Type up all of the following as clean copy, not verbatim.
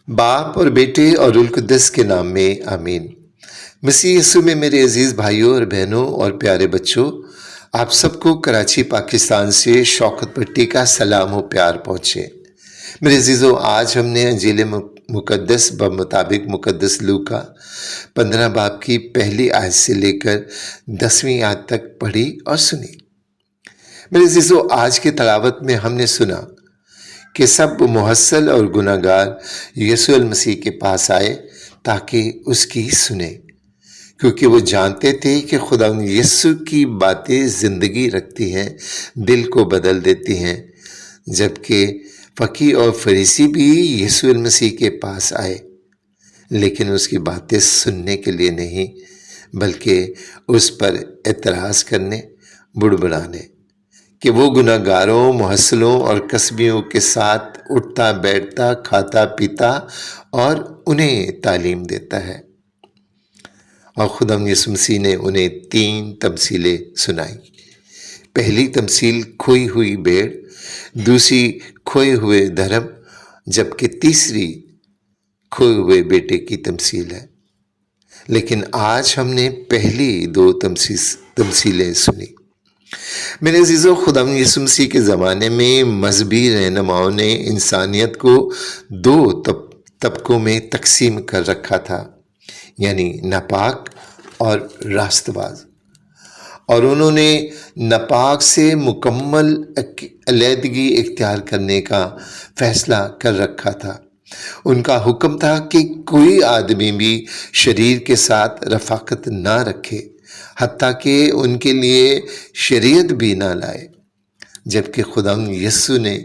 باپ اور بیٹے اور روح القدس کے نام میں آمین۔ مسیح یسوع میں میرے عزیز بھائیوں اور بہنوں اور پیارے بچوں، آپ سب کو کراچی پاکستان سے شوکت پٹی کا سلام و پیار پہنچے۔ میرے عزیزوں، آج ہم نے انجیل مقدس بمطابق مقدس لوکا 15 باب کی پہلی آیت سے لے کر 10ویں آیت تک پڑھی اور سنی۔ میرے عزیزوں، آج کی تلاوت میں ہم نے سنا کہ سب محصل اور گناہ گار یسوع المسیح کے پاس آئے تاکہ اس کی سنیں، کیونکہ وہ جانتے تھے کہ خدا یسوع کی باتیں زندگی رکھتی ہیں، دل کو بدل دیتی ہیں۔ جبکہ فقیہ اور فریسی بھی یسوع المسیح کے پاس آئے، لیکن اس کی باتیں سننے کے لیے نہیں، بلکہ اس پر اعتراض کرنے، بڑبڑانے کہ وہ گناہ گاروں، محصلوں اور کسبیوں کے ساتھ اٹھتا بیٹھتا، کھاتا پیتا اور انہیں تعلیم دیتا ہے۔ اور خدا یسوع مسیح نے انہیں 3 تمثیلیں سنائیں۔ پہلی تمثیل کھوئی ہوئی بھیڑ، دوسری کھوئے ہوئے دھرم، جبکہ تیسری کھوئے ہوئے بیٹے کی تمثیل ہے۔ لیکن آج ہم نے پہلی 2 تمثیلیں سنی۔ میرے عزیزوں، خدا یسوع مسیح کے زمانے میں مذہبی رہنماؤں نے انسانیت کو 2 طبقوں میں تقسیم کر رکھا تھا، یعنی ناپاک اور راست باز، اور انہوں نے ناپاک سے مکمل علیحدگی اختیار کرنے کا فیصلہ کر رکھا تھا۔ ان کا حکم تھا کہ کوئی آدمی بھی شریر کے ساتھ رفاقت نہ رکھے، حتیٰ کہ ان کے لیے شریعت بھی نہ لائے۔ جبکہ خدا یسوع نے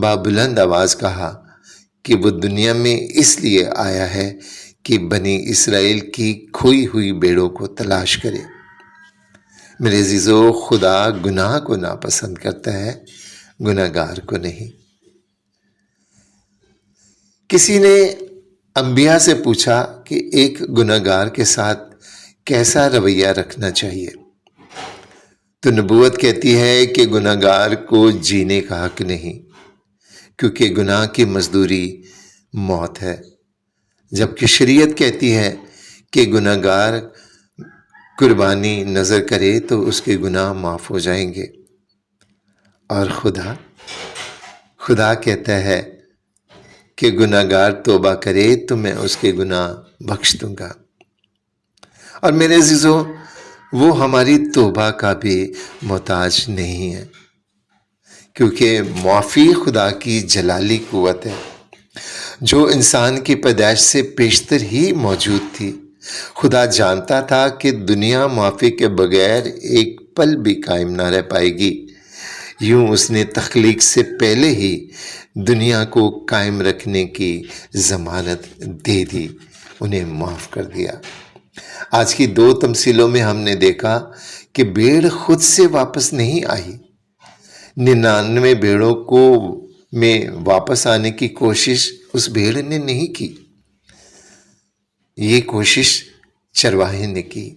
بابلند آواز کہا کہ وہ دنیا میں اس لیے آیا ہے کہ بنی اسرائیل کی کھوئی ہوئی بھیڑوں کو تلاش کرے۔ میرے عزیزو، خدا گناہ کو ناپسند کرتا ہے، گناہ گار کو نہیں۔ کسی نے انبیاء سے پوچھا کہ ایک گناہ گار کے ساتھ کیسا رویہ رکھنا چاہیے، تو نبوت کہتی ہے کہ گناہ گار کو جینے کا حق نہیں، کیونکہ گناہ کی مزدوری موت ہے۔ جبکہ شریعت کہتی ہے کہ گناہ گار قربانی نظر کرے تو اس کے گناہ معاف ہو جائیں گے، اور خدا کہتا ہے کہ گناہ گار توبہ کرے تو میں اس کے گناہ بخش دوں گا۔ اور میرے عزیزو، وہ ہماری توبہ کا بھی محتاج نہیں ہے، کیونکہ معافی خدا کی جلالی قوت ہے جو انسان کی پیدائش سے پیشتر ہی موجود تھی۔ خدا جانتا تھا کہ دنیا معافی کے بغیر ایک پل بھی قائم نہ رہ پائے گی، یوں اس نے تخلیق سے پہلے ہی دنیا کو قائم رکھنے کی ضمانت دے دی، انہیں معاف کر دیا۔ آج کی 2 تمثیلوں میں ہم نے دیکھا کہ بھیڑ خود سے واپس نہیں آئی۔ 99 بھیڑوں میں واپس آنے کی کوشش اس بھیڑ نے نہیں کی، یہ کوشش چرواہے نے کی۔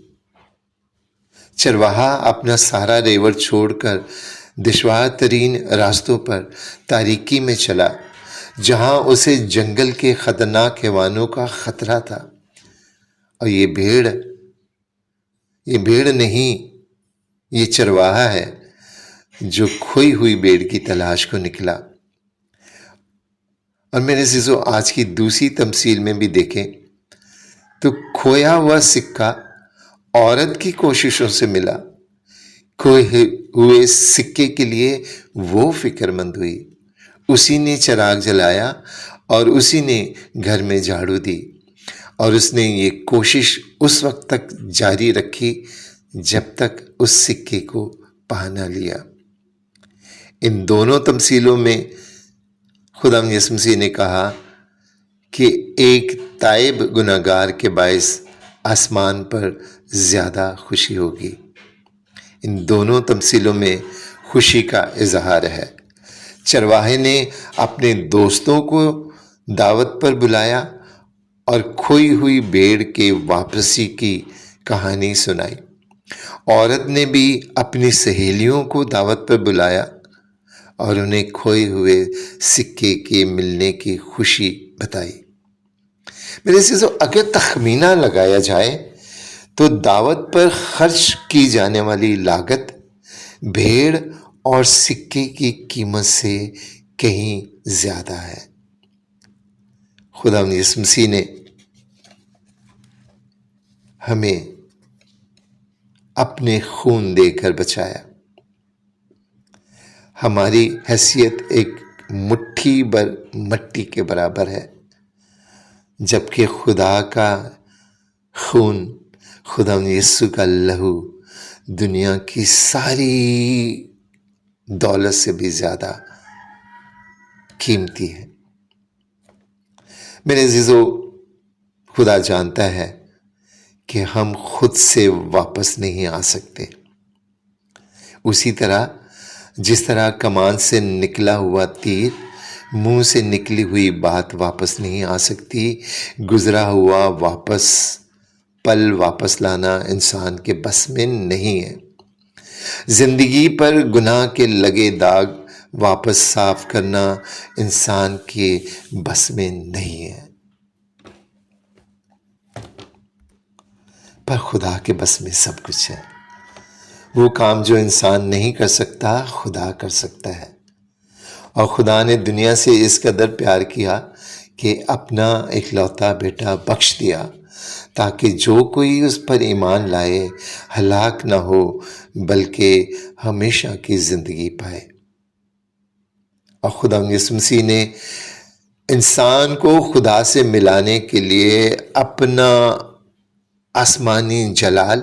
چرواہا اپنا سارا ریوڑ چھوڑ کر دشوار ترین راستوں پر تاریکی میں چلا، جہاں اسے جنگل کے خطرناک حیوانوں کا خطرہ تھا۔ اور یہ بھیڑ نہیں، یہ چرواہا ہے جو کھوئی ہوئی بھیڑ کی تلاش کو نکلا۔ اور میرے عزیزو، آج کی دوسری تمثیل میں بھی دیکھیں تو کھویا ہوا سکہ عورت کی کوششوں سے ملا۔ کھوئے ہوئے سکے کے لیے وہ فکر مند ہوئی، اسی نے چراغ جلایا اور اسی نے گھر میں جھاڑو دی، اور اس نے یہ کوشش اس وقت تک جاری رکھی جب تک اس سکے کو پا نہ لیا۔ ان دونوں تمثیلوں میں خدا یسوع مسیح نے کہا کہ ایک تائب گناہ گار کے باعث آسمان پر زیادہ خوشی ہوگی۔ ان دونوں تمثیلوں میں خوشی کا اظہار ہے۔ چرواہے نے اپنے دوستوں کو دعوت پر بلایا اور کھوئی ہوئی بھیڑ کے واپسی کی کہانی سنائی۔ عورت نے بھی اپنی سہیلیوں کو دعوت پر بلایا اور انہیں کھوئے ہوئے سکے کے ملنے کی خوشی بتائی۔ میرے عزیزو، اگر تخمینہ لگایا جائے تو دعوت پر خرچ کی جانے والی لاگت بھیڑ اور سکے کی قیمت سے کہیں زیادہ ہے۔ خدا یسوع مسیح نے ہمیں اپنے خون دے کر بچایا۔ ہماری حیثیت ایک مٹھی بھر مٹی کے برابر ہے، جبکہ خدا کا خون، خدا یسوع کا لہو دنیا کی ساری دولت سے بھی زیادہ قیمتی ہے۔ میرے عزیزو، خدا جانتا ہے کہ ہم خود سے واپس نہیں آ سکتے۔ اسی طرح جس طرح کمان سے نکلا ہوا تیر منہ سے نکلی ہوئی بات واپس نہیں آ سکتی، گزرا ہوا پل واپس لانا انسان کے بس میں نہیں ہے۔ زندگی پر گناہ کے لگے داغ واپس صاف کرنا انسان کے بس میں نہیں ہے، پر خدا کے بس میں سب کچھ ہے۔ وہ کام جو انسان نہیں کر سکتا، خدا کر سکتا ہے۔ اور خدا نے دنیا سے اس قدر پیار کیا کہ اپنا اکلوتا بیٹا بخش دیا، تاکہ جو کوئی اس پر ایمان لائے ہلاک نہ ہو بلکہ ہمیشہ کی زندگی پائے۔ اور خدا یسوع مسیح نے انسان کو خدا سے ملانے کے لیے اپنا آسمانی جلال،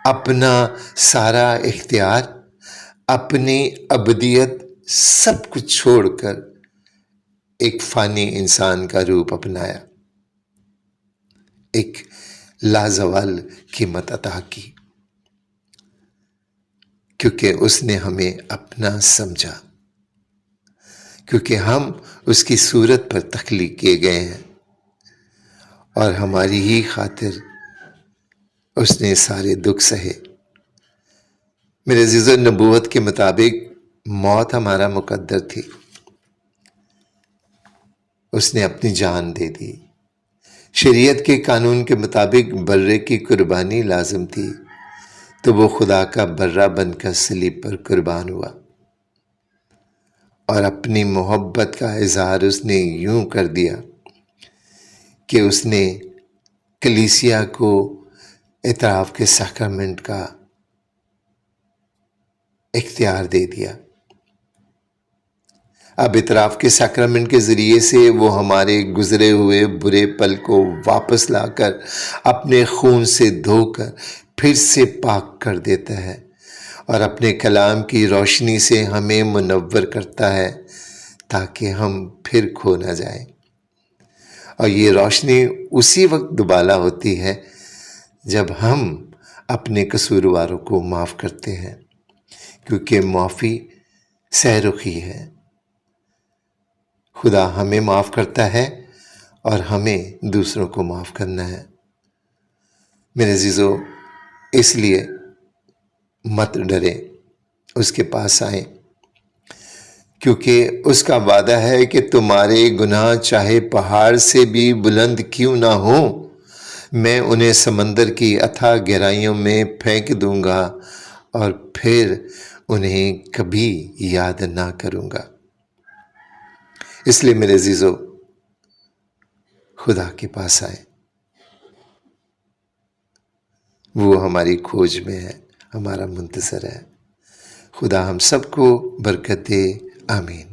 اپنا سارا اختیار، اپنی ابدیت سب کچھ چھوڑ کر ایک فانی انسان کا روپ اپنایا، ایک لازوال قیمت عطا کی، کیونکہ اس نے ہمیں اپنا سمجھا، کیونکہ ہم اس کی صورت پر تخلیق کیے گئے ہیں، اور ہماری ہی خاطر اس نے سارے دکھ سہے۔ میرے عزیزو، نبوت کے مطابق موت ہمارا مقدر تھی، اس نے اپنی جان دے دی۔ شریعت کے قانون کے مطابق برے کی قربانی لازم تھی، تو وہ خدا کا برہ بن کر صلیب پر قربان ہوا، اور اپنی محبت کا اظہار اس نے یوں کر دیا کہ اس نے کلیسیا کو اعتراف کے سیکرمنٹ کا اختیار دے دیا۔ اب اعتراف کے سیکرمنٹ کے ذریعے سے وہ ہمارے گزرے ہوئے برے پل کو واپس لا کر اپنے خون سے دھو کر پھر سے پاک کر دیتا ہے، اور اپنے کلام کی روشنی سے ہمیں منور کرتا ہے تاکہ ہم پھر کھو نہ جائیں۔ اور یہ روشنی اسی وقت دوبالا ہوتی ہے جب ہم اپنے قصورواروں کو معاف کرتے ہیں، کیونکہ معافی سہ رخی ہے۔ خدا ہمیں معاف کرتا ہے اور ہمیں دوسروں کو معاف کرنا ہے۔ میرے عزیزو، اس لیے مت ڈریں، اس کے پاس آئیں، کیونکہ اس کا وعدہ ہے کہ تمہارے گناہ چاہے پہاڑ سے بھی بلند کیوں نہ ہوں، میں انہیں سمندر کی اتھاہ گہرائیوں میں پھینک دوں گا اور پھر انہیں کبھی یاد نہ کروں گا۔ اس لیے میرے عزیزو، خدا کے پاس آئیں، وہ ہماری کھوج میں ہے، ہمارا منتظر ہے۔ خدا ہم سب کو برکت دے، آمین۔